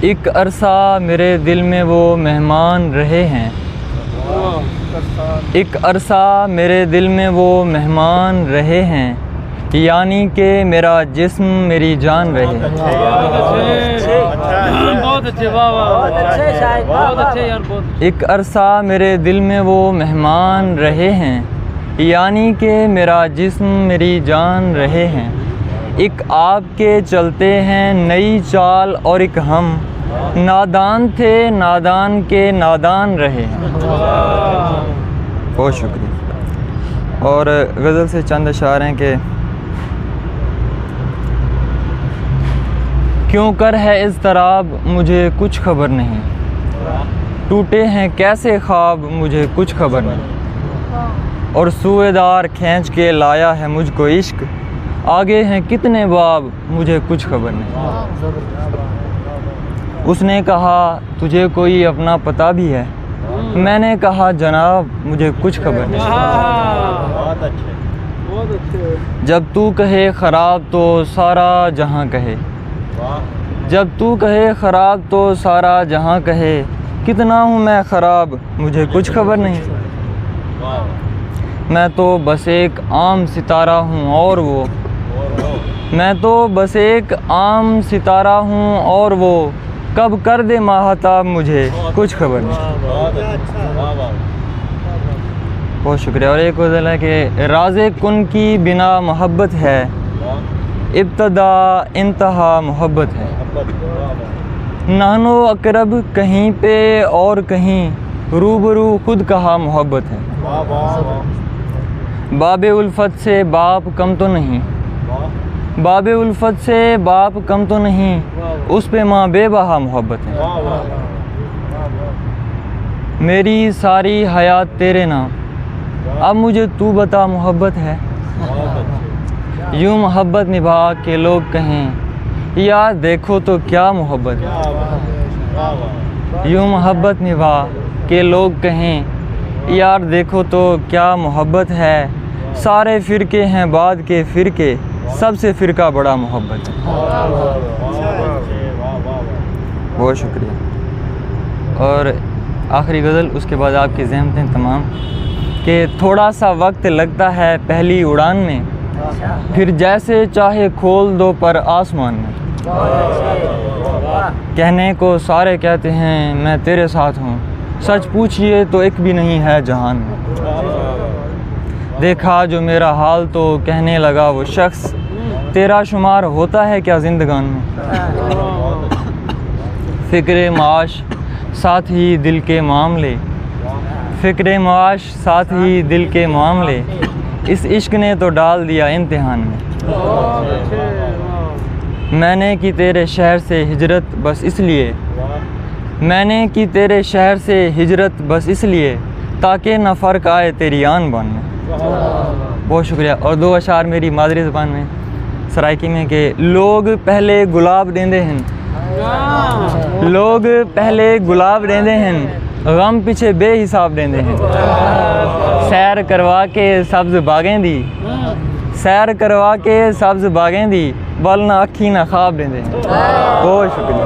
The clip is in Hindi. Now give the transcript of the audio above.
एक अरसा मेरे दिल में वो मेहमान रहे हैं। एक अरसा मेरे दिल में वो मेहमान रहे हैं, यानी कि मेरा जिस्म मेरी जान रहे हैं। बहुत अच्छे, वाह वाह, बहुत अच्छे यार, बहुत। एक अरसा मेरे दिल में वो मेहमान रहे हैं, यानी कि मेरा जिस्म मेरी जान रहे हैं। एक आपके चलते हैं नई चाल और एक हम, नादान थे नादान के नादान रहे हैं। बहुत शुक्रिया। और गज़ल से चंद अशार हैं कि क्यों कर है इज़्तिराब मुझे कुछ खबर नहीं, टूटे हैं कैसे ख्वाब मुझे कुछ खबर नहीं, और सूएदार खींच के लाया है मुझको इश्क, आगे हैं कितने बाब मुझे कुछ खबर नहीं। उसने कहा तुझे कोई अपना पता भी है, मैंने कहा जनाब मुझे कुछ खबर नहीं। बहुत अच्छे, बहुत अच्छे। जब तू कहे ख़राब तो सारा जहां कहे, जब तू कहे ख़राब तो सारा जहां कहे, कितना हूँ मैं ख़राब मुझे कुछ खबर नहीं। मैं तो बस एक आम सितारा हूँ और वो, मैं तो बस एक आम सितारा हूँ और वो, कब कर दे माहताब मुझे कुछ खबर नहीं। बहुत शुक्रिया। और एक गज़ल है कि राज़े कुन की बिना मोहब्बत है, इब्तदा इंतहा मोहब्बत है, नानो अकरब कहीं पे और कहीं, रूबरू खुद कहा मोहब्बत है। बाबे उल्फत से बाप कम तो नहीं, बाबे उल्फत से बाप कम तो नहीं, उस पे माँ बेबहा मोहब्बत है। मेरी सारी हयात तेरे नाम, अब मुझे तू बता मोहब्बत है। यूँ मोहब्बत निभा के लोग कहें, यार देखो तो क्या मोहब्बत है। यूँ मोहब्बत निभा के लोग कहें, यार देखो तो क्या मोहब्बत है। सारे फ़िरके हैं बाद के फ़िरके, सबसे फ़िरका बड़ा मोहब्बत है। बहुत शुक्रिया। और आखिरी गज़ल, उसके बाद आपकी ज़हमतें तमाम, कि थोड़ा सा वक्त लगता है पहली उड़ान में, फिर जैसे चाहे खोल दो पर आसमान में। कहने को सारे कहते हैं मैं तेरे साथ हूँ, सच पूछिए तो एक भी नहीं है जहान में। देखा जो मेरा हाल तो कहने लगा वो शख्स, तेरा शुमार होता है क्या ज़िंदगान में। फ़िक्र माश साथ ही दिल के मामले, फ़िक्र माश साथ ही दिल के मामले, इस इश्क ने तो डाल दिया इम्तिहान में। मैंने की तेरे शहर से हिजरत बस इसलिए, मैंने की तेरे शहर से हिजरत बस इसलिए, ताकि न फ़र्क आए तेरी आन बान में। बहुत शुक्रिया। और दो अशार मेरी मादरी ज़बान में सराइकी में कि लोग पहले गुलाब देंदे हैं, लोग पहले गुलाब देंदे हैं, गम पीछे बेहिसाब देंदे हैं। सैर करवा के सब्ज़ बागें दी, सैर करवा के सब्ज़ बागें दी, वरना अखी ना ख्वाब देंदे हैं। बहुत शुक्रिया।